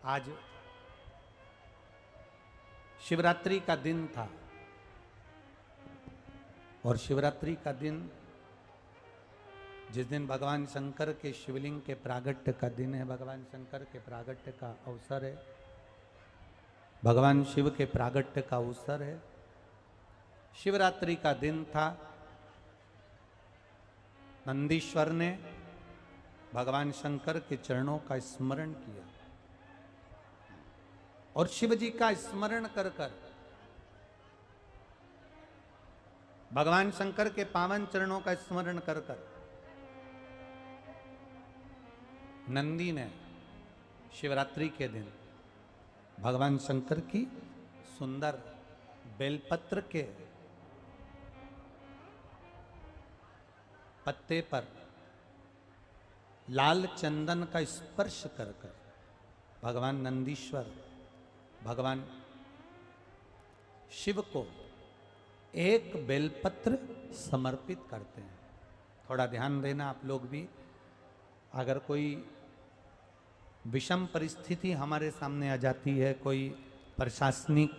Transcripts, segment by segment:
आज शिवरात्रि का दिन था और शिवरात्रि का दिन जिस दिन भगवान शंकर के शिवलिंग के प्रागट्य का दिन है, भगवान शंकर के प्रागट्य का अवसर है, भगवान शिव के प्रागट्य का अवसर है। शिवरात्रि का दिन था। नंदीश्वर ने भगवान शंकर के चरणों का स्मरण किया और शिव जी का स्मरण कर कर भगवान शंकर के पावन चरणों का स्मरण कर कर नंदी ने शिवरात्रि के दिन भगवान शंकर की सुंदर बेलपत्र के पत्ते पर लाल चंदन का स्पर्श कर कर भगवान नंदीश्वर भगवान शिव को एक बेलपत्र समर्पित करते हैं। थोड़ा ध्यान देना आप लोग भी। अगर कोई विषम परिस्थिति हमारे सामने आ जाती है, कोई प्रशासनिक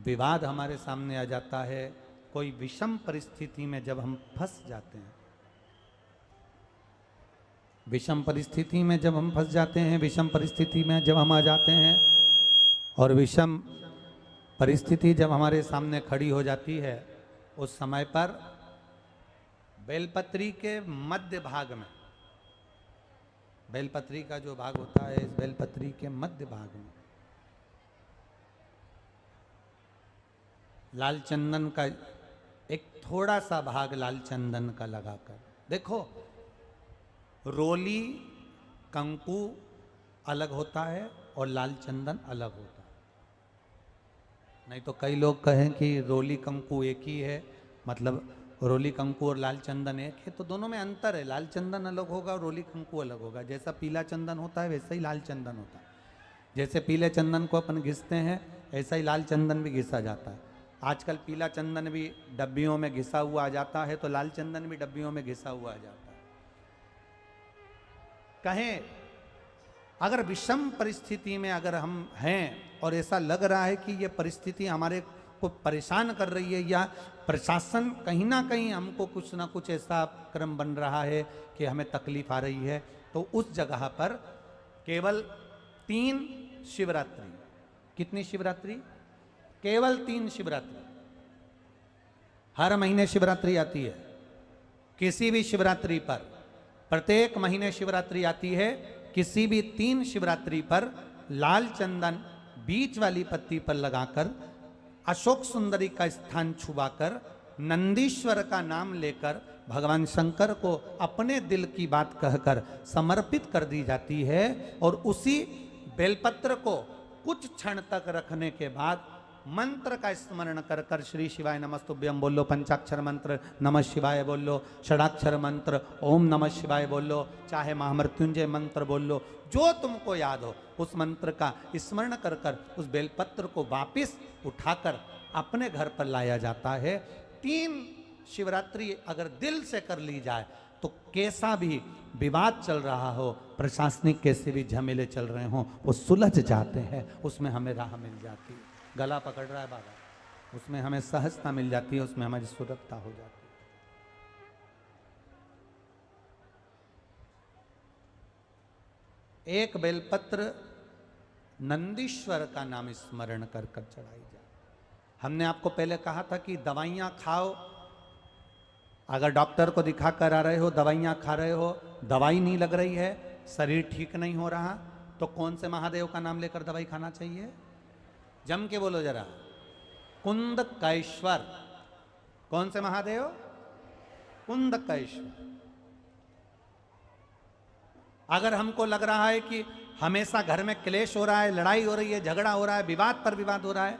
विवाद हमारे सामने आ जाता है, कोई विषम परिस्थिति में जब हम फंस जाते हैं, विषम परिस्थिति में जब हम फंस जाते हैं, विषम परिस्थिति में जब हम आ जाते हैं और विषम परिस्थिति जब हमारे सामने खड़ी हो जाती है, उस समय पर बेलपत्री के मध्य भाग में, बेलपत्री का जो भाग होता है, इस बेलपत्री के मध्य भाग में लाल चंदन का एक थोड़ा सा भाग लाल चंदन का लगाकर, देखो रोली कंकु अलग होता है और लाल चंदन अलग होता है। नहीं तो कई लोग कहें कि रोली कंकु एक ही है, मतलब रोली कंकु और लाल चंदन एक है, तो दोनों में अंतर है। लाल चंदन अलग होगा और रोली कंकु अलग होगा। जैसा पीला चंदन होता है वैसा ही लाल चंदन होता है। जैसे पीले चंदन को अपन घिसते हैं, ऐसा ही लाल चंदन भी घिसा जाता है। आजकल पीला चंदन भी डब्बियों में घिसा हुआ आ जाता है, तो लाल चंदन भी डब्बियों में घिसा हुआ आ जाता है। कहें अगर विषम परिस्थिति में अगर हम हैं और ऐसा लग रहा है कि ये परिस्थिति हमारे को परेशान कर रही है, या प्रशासन कहीं ना कहीं हमको कुछ ना कुछ ऐसा क्रम बन रहा है कि हमें तकलीफ आ रही है, तो उस जगह पर केवल 3 शिवरात्रि, कितनी शिवरात्रि? केवल 3 शिवरात्रि। हर महीने शिवरात्रि आती है। किसी भी शिवरात्रि पर, प्रत्येक महीने शिवरात्रि आती है, किसी भी 3 शिवरात्रि पर लाल चंदन बीच वाली पत्ती पर लगाकर, अशोक सुंदरी का स्थान छुबाकर, नंदीश्वर का नाम लेकर भगवान शंकर को अपने दिल की बात कहकर समर्पित कर दी जाती है। और उसी बेलपत्र को कुछ क्षण तक रखने के बाद मंत्र का स्मरण कर कर श्री शिवाय नमस्तुभ्यम बोलो, पंचाक्षर मंत्र नमः शिवाय बोलो, षडाक्षर मंत्र ओम नमः शिवाय बोलो, चाहे महामृत्युंजय मंत्र बोलो, जो तुमको याद हो उस मंत्र का स्मरण कर कर उस बेलपत्र को वापिस उठाकर अपने घर पर लाया जाता है। 3 शिवरात्रि अगर दिल से कर ली जाए तो कैसा भी विवाद चल रहा हो, प्रशासनिक कैसे भी झमेले चल रहे हों, वो सुलझ जाते हैं। उसमें हमें राह मिल जाती है। गला पकड़ रहा है बाबा, उसमें हमें सहजता मिल जाती है, उसमें हमारी सुरक्षा हो जाती है। एक बेलपत्र नंदीश्वर का नाम स्मरण कर कर चढ़ाई जाए। हमने आपको पहले कहा था कि दवाइयां खाओ, अगर डॉक्टर को दिखा कर आ रहे हो, दवाइयां खा रहे हो, दवाई नहीं लग रही है, शरीर ठीक नहीं हो रहा, तो कौन से महादेव का नाम लेकर दवाई खाना चाहिए? जम के बोलो जरा, कुंदकेश्वर। कौन से महादेव? कुंदकेश्वर। अगर हमको लग रहा है कि हमेशा घर में क्लेश हो रहा है, लड़ाई हो रही है, झगड़ा हो रहा है, विवाद पर विवाद हो रहा है,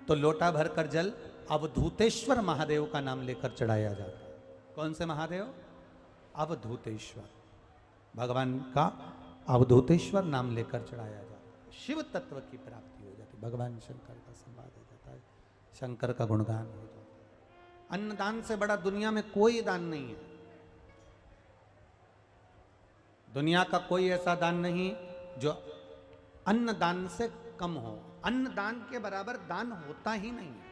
तो लोटा भर कर जल अवधूतेश्वर महादेव का नाम लेकर चढ़ाया जाता है। कौन से महादेव? अवधूतेश्वर। भगवान का अवधूतेश्वर नाम लेकर चढ़ाया जाता है। शिव तत्व की प्राप्ति हो जाती है, भगवान शंकर का संवाद हो जाता है, शंकर का गुणगान हो जाता है। अन्नदान से बड़ा दुनिया में कोई दान नहीं है। दुनिया का कोई ऐसा दान नहीं जो अन्न दान से कम हो। अन्न दान के बराबर दान होता ही नहीं है।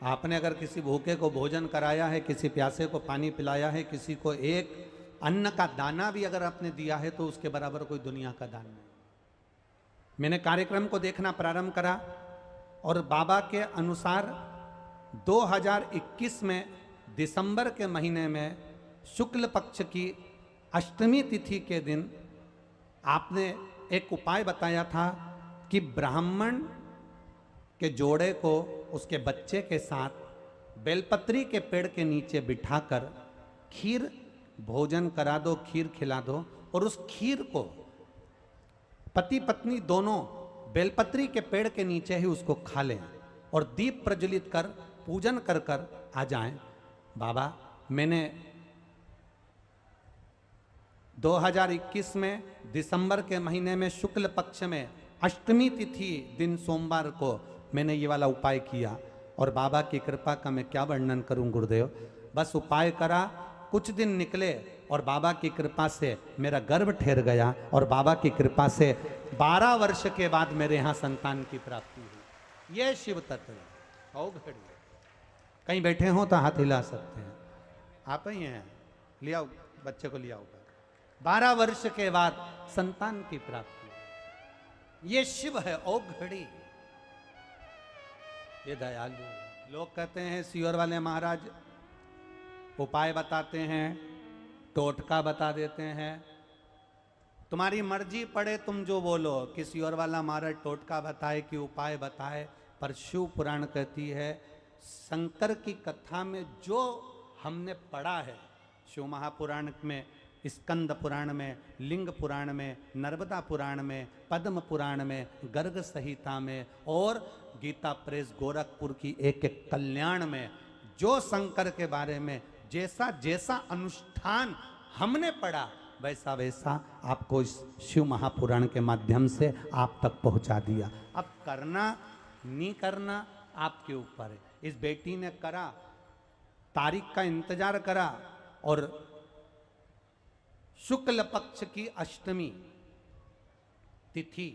आपने अगर किसी भूखे को भोजन कराया है, किसी प्यासे को पानी पिलाया है, किसी को एक अन्न का दाना भी अगर आपने दिया है, तो उसके बराबर कोई दुनिया का दान नहीं। मैंने कार्यक्रम को देखना प्रारंभ करा और बाबा के अनुसार 2021 में दिसंबर के महीने में शुक्ल पक्ष की अष्टमी तिथि के दिन आपने एक उपाय बताया था कि ब्राह्मण के जोड़े को उसके बच्चे के साथ बेलपत्री के पेड़ के नीचे बिठाकर खीर भोजन करा दो, खीर खिला दो, और उस खीर को पति पत्नी दोनों बेलपत्री के पेड़ के नीचे ही उसको खा लें और दीप प्रज्वलित कर पूजन कर कर आ जाएं। बाबा, मैंने 2021 में दिसंबर के महीने में शुक्ल पक्ष में अष्टमी तिथि दिन सोमवार को मैंने ये वाला उपाय किया, और बाबा की कृपा का मैं क्या वर्णन करूं गुरुदेव। बस उपाय करा, कुछ दिन निकले और बाबा की कृपा से मेरा गर्भ ठहर गया, और बाबा की कृपा से 12 वर्ष के बाद मेरे यहाँ संतान की प्राप्ति हुई। ये शिव तत्व है। आओ घड़ी, कहीं बैठे हो तो हाथ हिला सकते हैं। आप ही हैं, ले आओ बच्चे को, ले आओ। 12 वर्ष के बाद संतान की प्राप्ति, ये शिव है। ओ घड़ी, ये दयालु। लोग कहते हैं सियोर वाले महाराज उपाय बताते हैं, टोटका बता देते हैं। तुम्हारी मर्जी पड़े, तुम जो बोलो, किसी और वाला महाराज टोटका बताए कि उपाय बताए, पर शिव पुराण कहती है, शंकर की कथा में जो हमने पढ़ा है, शिव महापुराण में, स्कंद पुराण में, लिंग पुराण में, नर्मदा पुराण में, पद्म पुराण में, गर्ग संहिता में, और गीता प्रेस गोरखपुर की एक एक कल्याण में, जो शंकर के बारे में जैसा जैसा अनुष्ठान हमने पढ़ा, वैसा वैसा आपको इस शिव महापुराण के माध्यम से आप तक पहुंचा दिया। अब करना नहीं करना आपके ऊपर है। इस बेटी ने करा, तारीख का इंतजार करा, और शुक्ल पक्ष की अष्टमी तिथि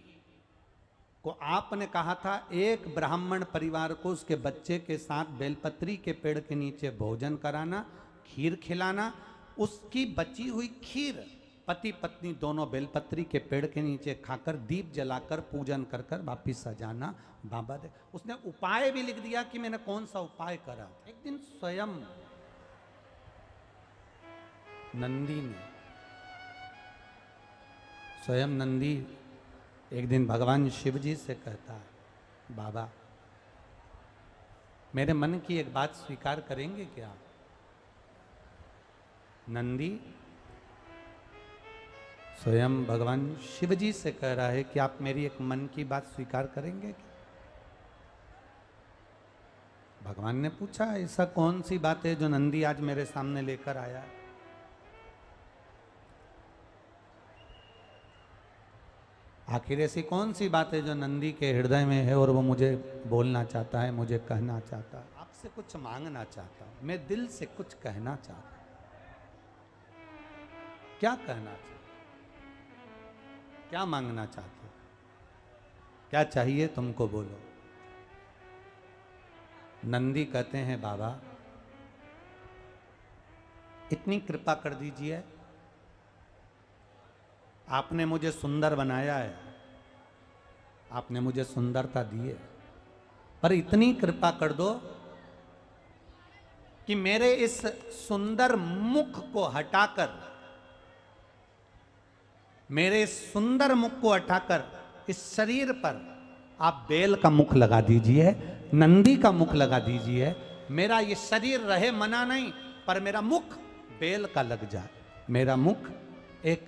को आपने कहा था एक ब्राह्मण परिवार को उसके बच्चे के साथ बेलपत्री के पेड़ के नीचे भोजन कराना, खीर खिलाना। उसकी बची हुई खीर पति पत्नी दोनों बेलपत्री के पेड़ के नीचे खाकर दीप जलाकर पूजन कर कर वापिस सजाना। बाबा दे, उसने उपाय भी लिख दिया कि मैंने कौन सा उपाय करा। एक दिन स्वयं नंदी एक दिन भगवान शिव जी से कहता है, बाबा मेरे मन की एक बात स्वीकार करेंगे क्या? नंदी स्वयं भगवान शिव जी से कह रहा है कि आप मेरी एक मन की बात स्वीकार करेंगे क्या? भगवान ने पूछा, ऐसा कौन सी बात है जो नंदी आज मेरे सामने लेकर आया है? आखिर ऐसी कौन सी बात है जो नंदी के हृदय में है और वो मुझे बोलना चाहता है, मुझे कहना चाहता है? आपसे कुछ मांगना चाहता हूं, मैं दिल से कुछ कहना चाहता हूं। क्या कहना चाहते, क्या मांगना चाहते, क्या चाहिए तुमको, बोलो। नंदी कहते हैं, बाबा इतनी कृपा कर दीजिए, आपने मुझे सुंदर बनाया है, आपने मुझे सुंदरता दी है, पर इतनी कृपा कर दो कि मेरे इस सुंदर मुख को हटाकर, मेरे सुंदर मुख को हटाकर इस शरीर पर आप बेल का मुख लगा दीजिए, नंदी का मुख लगा दीजिए। मेरा ये शरीर रहे मना नहीं, पर मेरा मुख बेल का लग जाए, मेरा मुख एक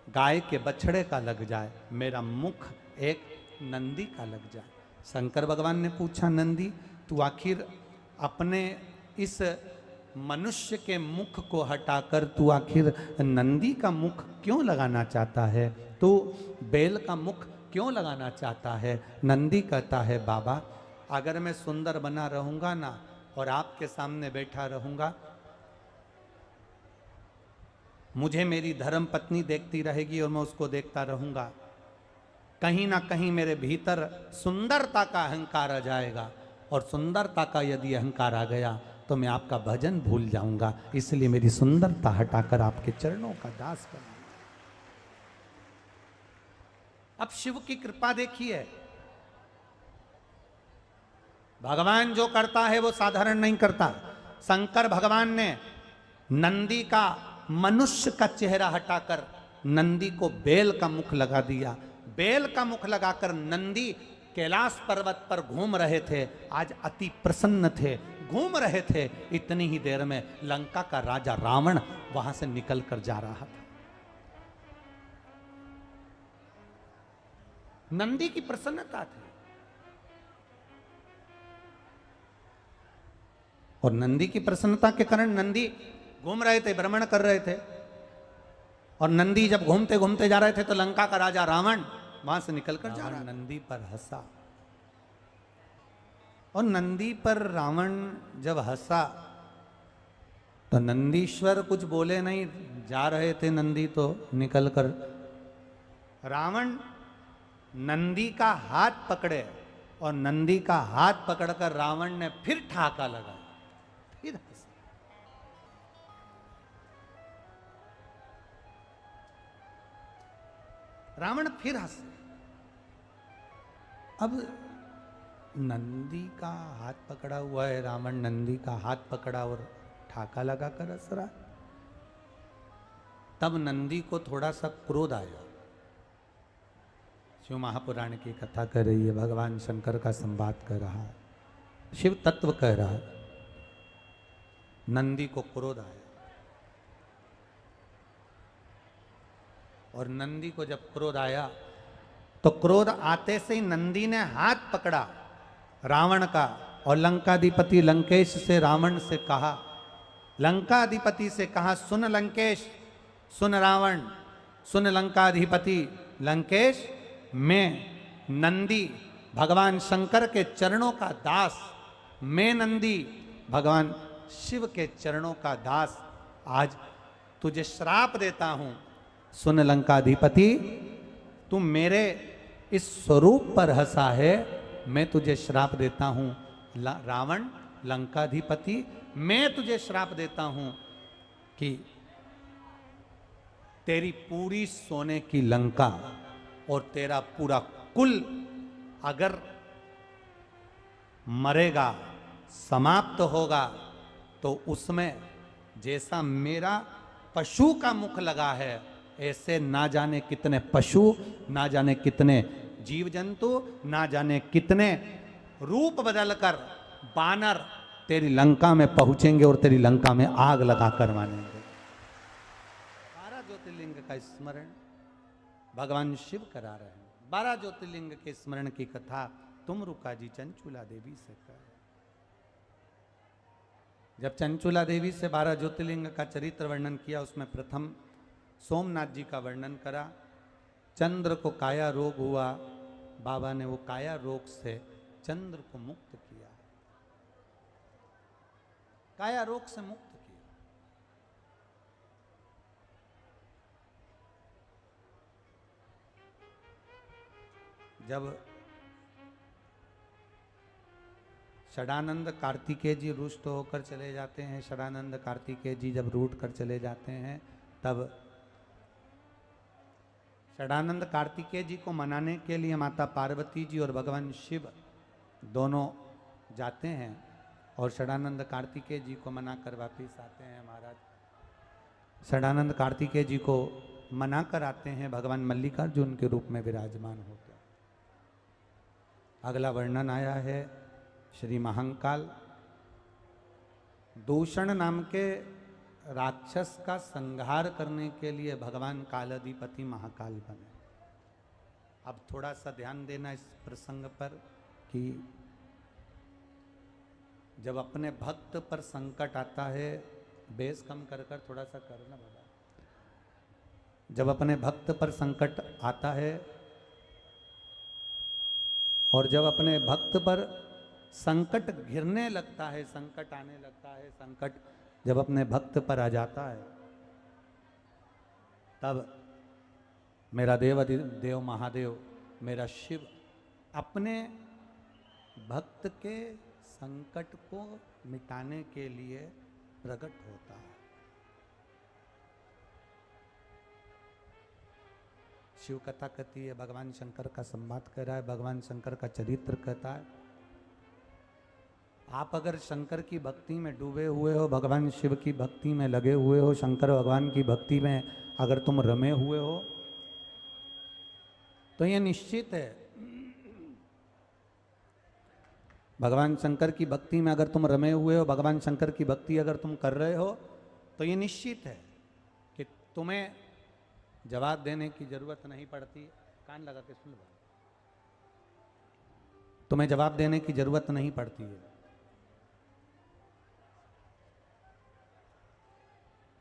गाय के बछड़े का लग जाए, मेरा मुख एक नंदी का लग जाए। शंकर भगवान ने पूछा, नंदी तू आखिर अपने इस मनुष्य के मुख को हटाकर तू आखिर नंदी का मुख क्यों लगाना चाहता है? तू बेल का मुख क्यों लगाना चाहता है? नंदी कहता है बाबा अगर मैं सुंदर बना रहूंगा ना और आपके सामने बैठा रहूंगा, मुझे मेरी धर्म पत्नी देखती रहेगी और मैं उसको देखता रहूंगा, कहीं ना कहीं मेरे भीतर सुंदरता का अहंकार आ जाएगा, और सुंदरता का यदि अहंकार आ गया तो मैं आपका भजन भूल जाऊंगा, इसलिए मेरी सुंदरता हटाकर आपके चरणों का दास बनूंगा। अब शिव की कृपा देखिए, भगवान जो करता है वो साधारण नहीं करता। शंकर भगवान ने नंदी का मनुष्य का चेहरा हटाकर नंदी को बेल का मुख लगा दिया। बेल का मुख लगाकर नंदी कैलाश पर्वत पर घूम रहे थे, आज अति प्रसन्न थे, घूम रहे थे। इतनी ही देर में लंका का राजा रावण वहां से निकल कर जा रहा था। नंदी की प्रसन्नता थी, और नंदी की प्रसन्नता के कारण नंदी घूम रहे थे, भ्रमण कर रहे थे, और नंदी जब घूमते घूमते जा रहे थे तो लंका का राजा रावण वहां से निकलकर जा रहा, नंदी पर हंसा। और नंदी पर रावण जब हंसा तो नंदीश्वर कुछ बोले नहीं, जा रहे थे नंदी तो निकलकर। रावण नंदी का हाथ पकड़े, और नंदी का हाथ पकड़कर रावण ने फिर ठाका लगाया, फिर हंसा। रावण फिर हंसे। अब नंदी का हाथ पकड़ा हुआ है, रावण नंदी का हाथ पकड़ा और ठाका लगाकर हंस रहा। तब नंदी को थोड़ा सा क्रोध आया। शिव महापुराण की कथा कर रही है, भगवान शंकर का संवाद कर रहा है, शिव तत्व कह रहा है। नंदी को क्रोध आया, और नंदी को जब क्रोध आया तो क्रोध आते से ही नंदी ने हाथ पकड़ा रावण का, और लंकाधिपति लंकेश से रावण से कहा, लंकाधिपति से कहा, सुन लंकेश, सुन रावण, सुन लंकाधिपति लंकेश, मैं नंदी भगवान शंकर के चरणों का दास, मैं नंदी भगवान शिव के चरणों का दास आज तुझे श्राप देता हूं। सुन लंकाधिपति, तू मेरे इस स्वरूप पर हंसा है, मैं तुझे श्राप देता हूं। रावण लंकाधिपति, मैं तुझे श्राप देता हूं कि तेरी पूरी सोने की लंका और तेरा पूरा कुल अगर मरेगा, समाप्त होगा, तो उसमें जैसा मेरा पशु का मुख लगा है, ऐसे ना जाने कितने पशु, ना जाने कितने जीव जंतु, ना जाने कितने रूप बदलकर बानर तेरी लंका में पहुंचेंगे और तेरी लंका में आग लगाकर मानेंगे। 12 ज्योतिर्लिंग का स्मरण भगवान शिव करा रहे हैं। 12 ज्योतिर्लिंग के स्मरण की कथा तुम रुका जी चंचूला देवी से कर। जब चंचूला देवी से 12 ज्योतिर्लिंग का चरित्र वर्णन किया, उसमें प्रथम सोमनाथ जी का वर्णन करा। चंद्र को काया रोग हुआ, बाबा ने वो काया रोग से चंद्र को मुक्त किया, काया रोग से मुक्त किया। जब षडानंद कार्तिकेय जी रुष्ट होकर चले जाते हैं, षडानंद कार्तिकेय जी जब रूठ कर चले जाते हैं, तब षडानंद कार्तिकेय जी को मनाने के लिए माता पार्वती जी और भगवान शिव दोनों जाते हैं, और षडानंद कार्तिकेय जी को मना कर वापिस आते हैं। महाराज षडानंद कार्तिकेय जी को मना कर आते हैं, भगवान मल्लिकार्जुन के रूप में विराजमान होते हैं। अगला वर्णन आया है श्री महाकाल। दूषण नाम के राक्षस का संहार करने के लिए भगवान कालाधिपति महाकाल बने। अब थोड़ा सा ध्यान देना इस प्रसंग पर कि जब अपने भक्त पर संकट आता है, बेस कम कर कर थोड़ा सा करना बाबा। जब अपने भक्त पर संकट आता है और जब अपने भक्त पर संकट घिरने लगता है, संकट आने लगता है, संकट जब अपने भक्त पर आ जाता है, तब मेरा देव महादेव, मेरा शिव अपने भक्त के संकट को मिटाने के लिए प्रकट होता है। शिव कथा कहती है, भगवान शंकर का संवाद कर रहा है, भगवान शंकर का चरित्र कहता है। आप अगर शंकर की भक्ति में डूबे हुए हो, भगवान शिव की भक्ति में लगे हुए हो, शंकर भगवान की भक्ति में अगर तुम रमे हुए हो, तो यह निश्चित है, भगवान शंकर की भक्ति में अगर तुम रमे हुए हो, भगवान शंकर की भक्ति अगर तुम कर रहे हो, तो ये निश्चित है कि तुम्हें जवाब देने की जरूरत नहीं पड़ती। कान लगा के सुन लो, तुम्हें जवाब देने की जरूरत नहीं पड़ती है।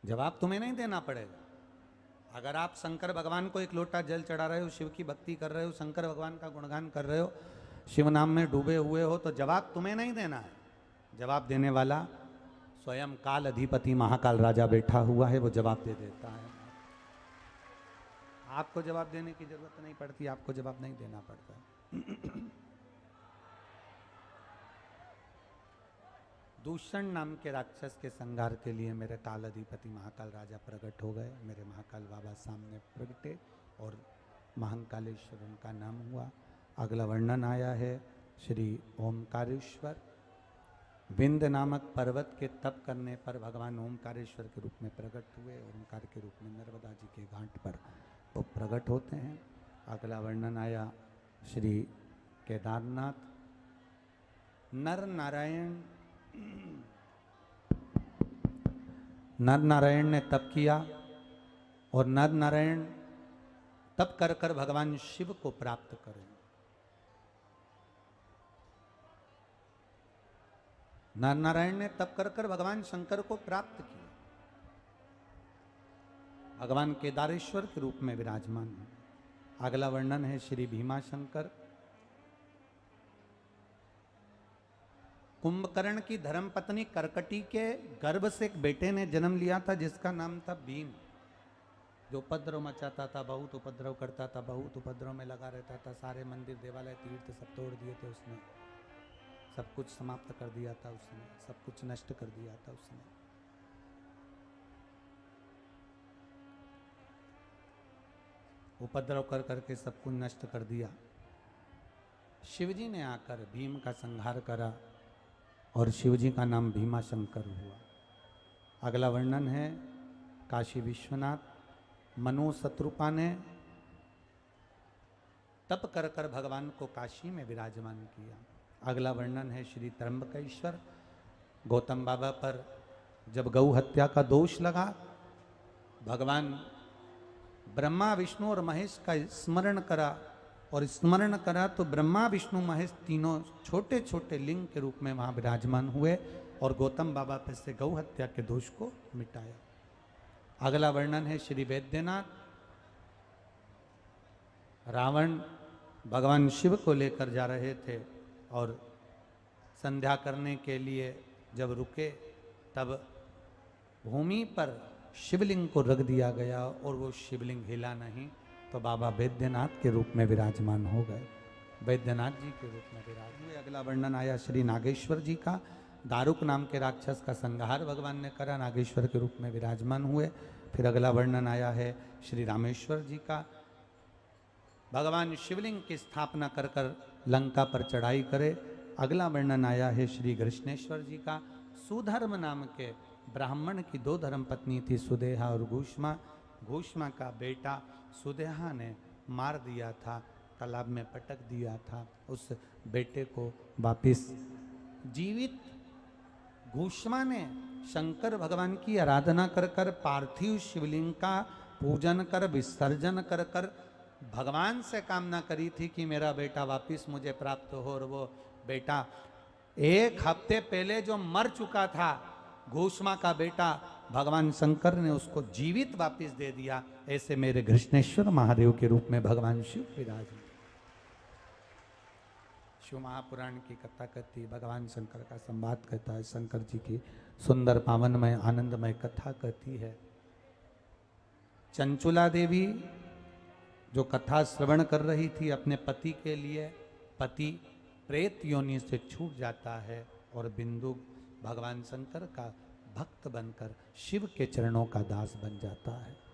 जवाब तुम्हें नहीं देना पड़ेगा। अगर आप शंकर भगवान को एक लोटा जल चढ़ा रहे हो, शिव की भक्ति कर रहे हो, शंकर भगवान का गुणगान कर रहे हो, शिव नाम में डूबे हुए हो, तो जवाब तुम्हें नहीं देना है। जवाब देने वाला स्वयं काल अधिपति महाकाल राजा बैठा हुआ है, वो जवाब दे देता है। आपको जवाब देने की जरूरत नहीं पड़ती, आपको जवाब नहीं देना पड़ता। दूषण नाम के राक्षस के संहार के लिए मेरे काल अधिपति महाकाल राजा प्रकट हो गए। मेरे महाकाल बाबा सामने प्रगटे और महाकालेश्वर उनका नाम हुआ। अगला वर्णन आया है श्री ओमकारेश्वर। विंध्य नामक पर्वत के तप करने पर भगवान ओमकारेश्वर के रूप में प्रकट हुए और ओमकार के रूप में नर्मदा जी के घाट पर वो प्रकट होते हैं। अगला वर्णन आया श्री केदारनाथ। नर नारायण ने तप किया और नर नारायण तप कर कर भगवान शिव को प्राप्त करें। नर नारायण ने तप कर कर भगवान शंकर को प्राप्त किया। भगवान केदारेश्वर के रूप में विराजमान है। अगला वर्णन है श्री भीमाशंकर। कुंभकर्ण की धर्मपत्नी करकटी के गर्भ से एक बेटे ने जन्म लिया था जिसका नाम था भीम, जो उपद्रव मचाता था, बहुत उपद्रव करता था, बहुत उपद्रव में लगा रहता था। सारे मंदिर, देवालय, तीर्थ सब तोड़ दिए थे उसने, सब कुछ समाप्त कर दिया था उसने, सब कुछ नष्ट कर दिया था उसने। उपद्रव कर करके सब कुछ नष्ट कर दिया। शिवजी ने आकर भीम का संहार करा और शिवजी का नाम भीमाशंकर हुआ। अगला वर्णन है काशी विश्वनाथ। मनु शत्रुपा ने तप कर कर भगवान को काशी में विराजमान किया। अगला वर्णन है श्री त्र्यंबकेश्वर। गौतम बाबा पर जब गौ हत्या का दोष लगा, भगवान ब्रह्मा विष्णु और महेश का स्मरण करा और स्मरण करा तो ब्रह्मा विष्णु महेश तीनों छोटे छोटे लिंग के रूप में वहां विराजमान हुए और गौतम बाबा पर से गौ हत्या के दोष को मिटाया। अगला वर्णन है श्री वैद्यनाथ। रावण भगवान शिव को लेकर जा रहे थे और संध्या करने के लिए जब रुके तब भूमि पर शिवलिंग को रख दिया गया और वो शिवलिंग हिला नहीं, तो बाबा वैद्यनाथ के रूप में विराजमान हो गए, वैद्यनाथ जी के रूप में विराज हुए। अगला वर्णन आया श्री नागेश्वर जी का। दारुक नाम के राक्षस का संहार भगवान ने करा, नागेश्वर के रूप में विराजमान हुए। फिर अगला वर्णन आया है श्री रामेश्वर जी का। भगवान शिवलिंग की स्थापना कर कर लंका पर चढ़ाई करे। अगला वर्णन आया है श्री कृष्णेश्वर जी का। सुधर्म नाम के ब्राह्मण की दो धर्म पत्नी थी, सुदेहा और घूष्मा। घूष्मा का बेटा सुदेहा ने मार दिया था, तालाब में पटक दिया था। उस बेटे को वापिस जीवित घूष्मा ने शंकर भगवान की आराधना कर कर पार्थिव शिवलिंग का पूजन कर विसर्जन कर कर भगवान से कामना करी थी कि मेरा बेटा वापिस मुझे प्राप्त हो। और वो बेटा एक हफ्ते पहले जो मर चुका था, घूष्मा का बेटा, भगवान शंकर ने उसको जीवित वापिस दे दिया। ऐसे मेरे कृष्णेश्वर महादेव के रूप में भगवान शिव विराज। शिव महापुराण की कथा कहती है, भगवान शंकर का संवाद कहता है, शंकर जी की सुंदर पावनमय आनंदमय कथा कहती है। चंचुला देवी जो कथा श्रवण कर रही थी, अपने पति के लिए, पति प्रेत योनि से छूट जाता है और बिंदु भगवान शंकर का भक्त बनकर शिव के चरणों का दास बन जाता है।